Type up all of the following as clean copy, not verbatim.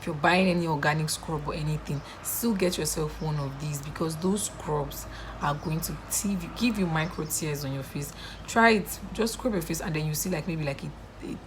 if you're buying any organic scrub or anything, still get yourself one of these, because those scrubs are going to give you micro tears on your face. Try it, just scrub your face, and then you see like maybe like a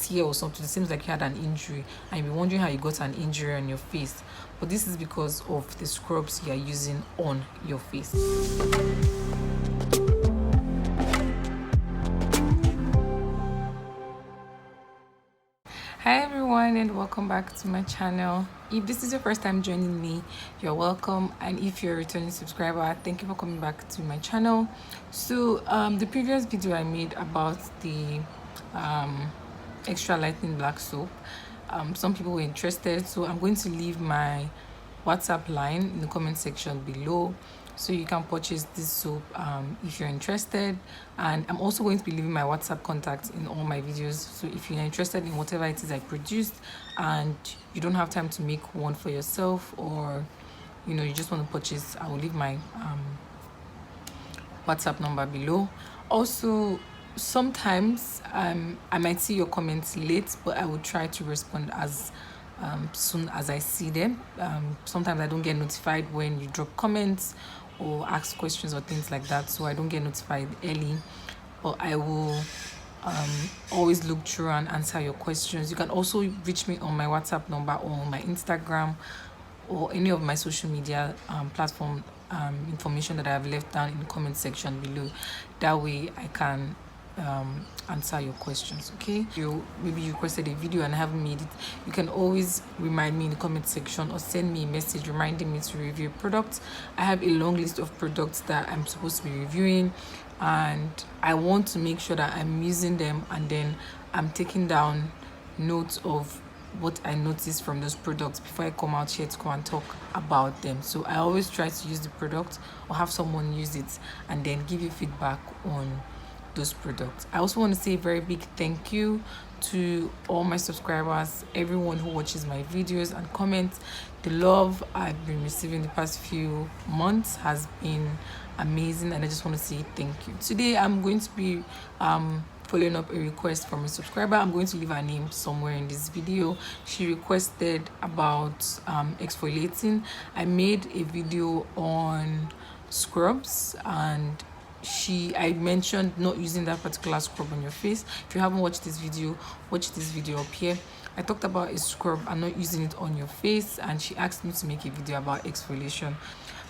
tear or something. It seems like you had an injury, and you'll be wondering how you got an injury on your face. But this is because of the scrubs you are using on your face. Hi everyone, and welcome back to my channel. If this is your first time joining me, you're welcome, and if you're a returning subscriber, thank you for coming back to my channel. So the previous video I made about the extra lightning black soap, some people were interested, so I'm going to leave my WhatsApp line in the comment section below, so you can purchase this soap if you're interested. And I'm also going to be leaving my WhatsApp contact in all my videos, so if you're interested in whatever it is I produced and you don't have time to make one for yourself, or you just want to purchase, I will leave my WhatsApp number below. Also, sometimes I might see your comments late, but I will try to respond as soon as I see them. Sometimes I don't get notified when you drop comments or ask questions or things like that, so I don't get notified early, but I will always look through and answer your questions. You can also reach me on my WhatsApp number or on my Instagram or any of my social media platform information that I have left down in the comment section below. That way I can answer your questions. Okay, maybe you requested a video and I haven't made it, you can always remind me in the comment section or send me a message reminding me to review products. I have a long list of products that I'm supposed to be reviewing, and I want to make sure that I'm using them, and then I'm taking down notes of what I noticed from those products before I come out here to go and talk about them. So I always try to use the product or have someone use it and then give you feedback on those products. I also want to say a very big thank you to all my subscribers, everyone who watches my videos and comments. The love I've been receiving the past few months has been amazing, and I just want to say thank you. Today I'm going to be following up a request from a subscriber. I'm going to leave her name somewhere in this video. She requested about exfoliating. I made a video on scrubs, and I mentioned not using that particular scrub on your face. If you haven't watched this video, watch this video up here. I talked about a scrub and not using it on your face, and she asked me to make a video about exfoliation.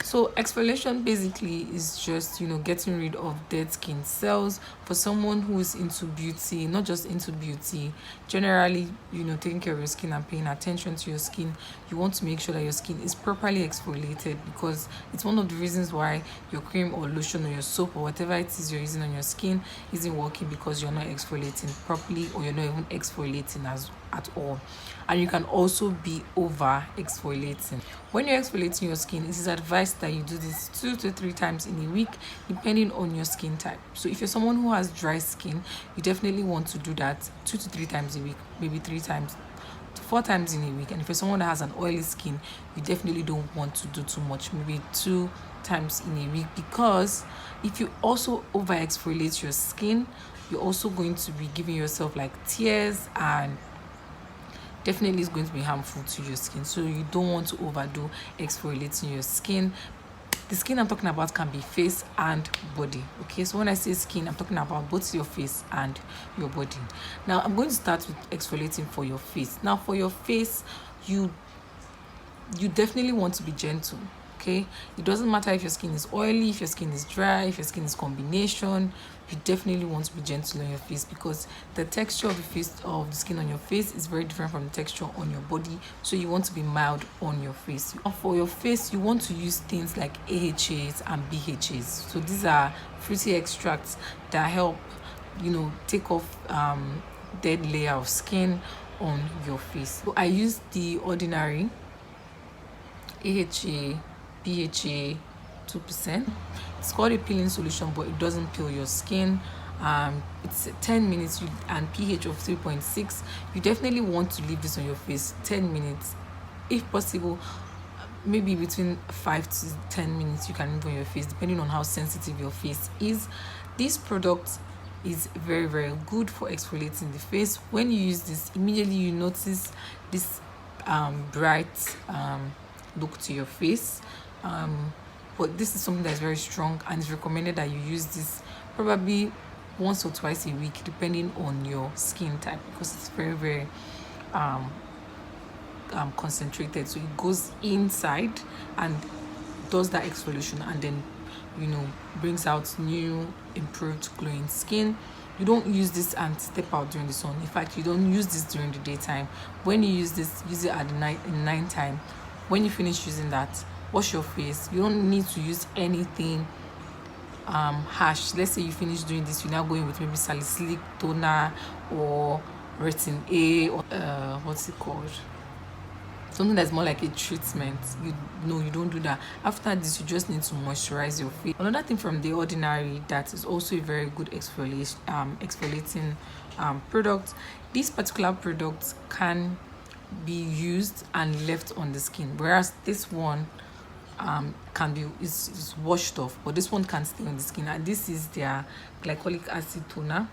So exfoliation basically is just getting rid of dead skin cells. For someone who is into beauty, not just into beauty, generally taking care of your skin and paying attention to your skin, you want to make sure that your skin is properly exfoliated, because it's one of the reasons why your cream or lotion or your soap or whatever it is you're using on your skin isn't working, because you're not exfoliating properly, or you're not even exfoliating at all. And you can also be over exfoliating. When you're exfoliating your skin, it is advised that you do this 2 to 3 times in a week, depending on your skin type. So if you're someone who has dry skin, you definitely want to do that 2 to 3 times a week, maybe 3 times to 4 times in a week. And if you're someone that has an oily skin, you definitely don't want to do too much, maybe 2 times in a week, because if you also over exfoliate your skin, you're also going to be giving yourself like tears, and definitely is going to be harmful to your skin. So you don't want to overdo exfoliating your skin. The skin I'm talking about can be face and body. Okay, so when I say skin, I'm talking about both your face and your body. Now I'm going to start with exfoliating for your face. Now for your face, you definitely want to be gentle. Okay, it doesn't matter if your skin is oily, if your skin is dry, if your skin is combination, you definitely want to be gentle on your face, because the texture of the skin on your face is very different from the texture on your body. So you want to be mild on your face. For your face, you want to use things like AHAs and BHAs. So these are fruity extracts that help take off dead layer of skin on your face. So I use the ordinary AHA BHA 2%. It's called a peeling solution, but it doesn't peel your skin. It's 10 minutes and pH of 3.6. You definitely want to leave this on your face 10 minutes, if possible. Maybe between 5 to 10 minutes you can leave on your face, depending on how sensitive your face is. This product is very, very good for exfoliating the face. When you use this, immediately you notice this bright look to your face. But this is something that's very strong, and it's recommended that you use this probably once or twice a week, depending on your skin type, because it's very, very concentrated. So it goes inside and does that exfoliation, and then brings out new improved glowing skin. You don't use this and step out during the sun. In fact, you don't use this during the daytime. When you use this, use it at the night, in night time. When you finish using that, wash your face. You don't need to use anything harsh. Let's say you finish doing this, you're now going with maybe salicylic toner or retin A, or what's it called, something that's more like a treatment. You don't do that. After this, you just need to moisturize your face. Another thing from The Ordinary that is also a very good exfoliating product. These particular products can be used and left on the skin, whereas this one can be is washed off, but this one can stay on the skin. And this is their glycolic acid toner.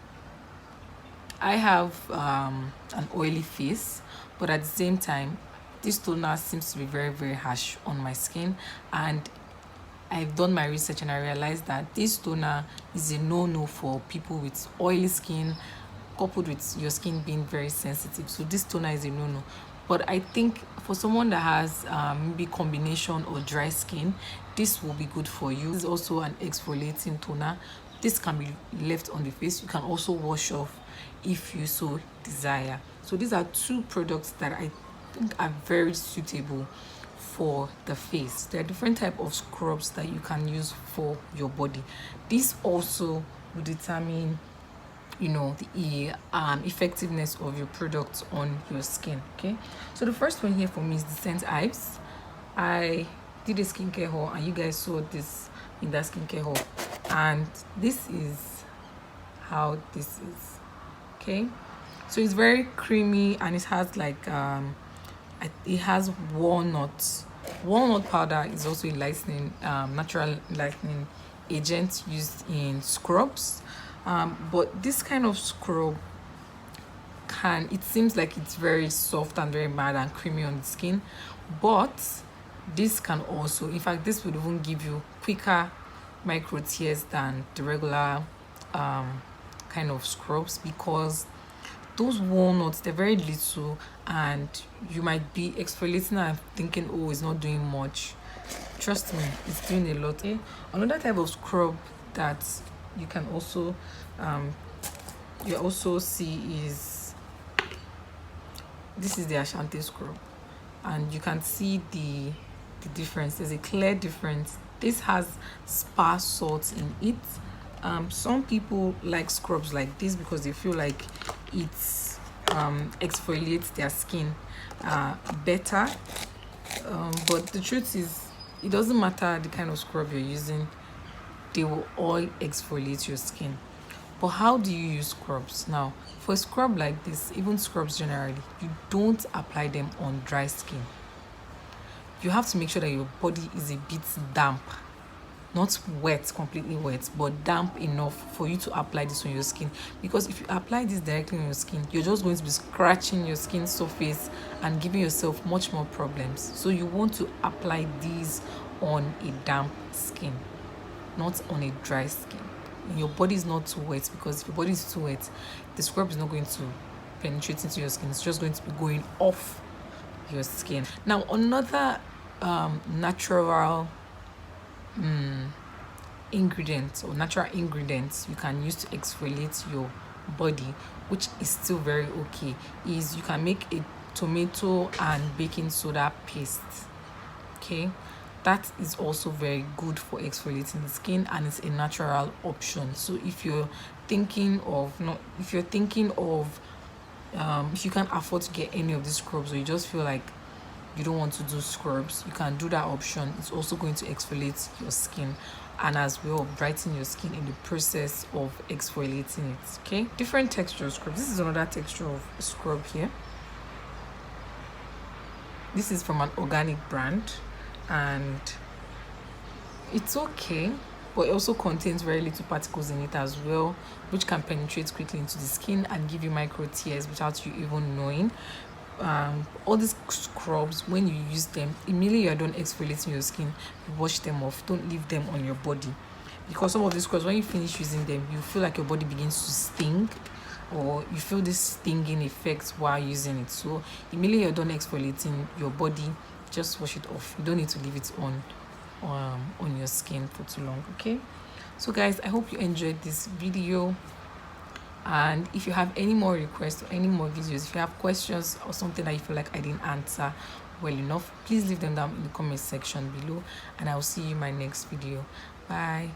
I have an oily face, but at the same time, this toner seems to be very, very harsh on my skin, and I've done my research and I realized that this toner is a no-no for people with oily skin, coupled with your skin being very sensitive. So this toner is a no-no. But I think for someone that has maybe combination or dry skin, this will be good for you. This is also an exfoliating toner. This can be left on the face. You can also wash off if you so desire. So these are two products that I think are very suitable for the face. There are different type of scrubs that you can use for your body. This also will determine the effectiveness of your products on your skin. Okay, so the first one here for me is the Scent Ives. I did a skincare haul and you guys saw this in that skincare haul, and this is how this is. Okay, so it's very creamy and it has like it has walnut powder. Is also a lightening natural lightening agent used in scrubs. But this kind of scrub it seems like it's very soft and very mild and creamy on the skin, but this can also, in fact, this would even give you quicker micro tears than the regular kind of scrubs, because those walnuts, they're very little and you might be exfoliating and thinking, oh, it's not doing much. Trust me, it's doing a lot. Okay? Another type of scrub that you can also see is this is the Ashanti Scrub, and you can see the difference. There's a clear difference. This has spa salts in it. Some people like scrubs like this because they feel like it's exfoliates their skin better, but the truth is, it doesn't matter the kind of scrub you're using, they will all exfoliate your skin. But how do you use scrubs? Now, for a scrub like this, even scrubs generally, you don't apply them on dry skin. You have to make sure that your body is a bit damp, not wet, completely wet, but damp enough for you to apply this on your skin. Because if you apply this directly on your skin, you're just going to be scratching your skin surface and giving yourself much more problems. So you want to apply these on a damp skin, not on a dry skin. And your body is not too wet, because if your body is too wet, the scrub is not going to penetrate into your skin. It's just going to be going off your skin. Now, another natural ingredients or natural ingredients you can use to exfoliate your body, which is still very okay, is you can make a tomato and baking soda paste. Okay, that is also very good for exfoliating the skin, and it's a natural option. So if you're thinking of if you can't afford to get any of these scrubs, or you just feel like you don't want to do scrubs, you can do that option. It's also going to exfoliate your skin and as well brighten your skin in the process of exfoliating it. Okay, different texture scrubs. This is another texture of scrub here. This is from an organic brand and it's okay, but it also contains very little particles in it as well, which can penetrate quickly into the skin and give you micro tears without you even knowing. all these scrubs, when you use them, immediately you're done exfoliating your skin, you wash them off. Don't leave them on your body, because some of these scrubs, when you finish using them, you feel like your body begins to sting, or you feel this stinging effect while using it. So immediately you're done exfoliating your body, just wash it off. You don't need to leave it on your skin for too long. Okay, so guys, I hope you enjoyed this video, and if you have any more requests or any more videos, if you have questions or something that you feel like I didn't answer well enough, please leave them down in the comment section below, and I'll see you in my next video. Bye.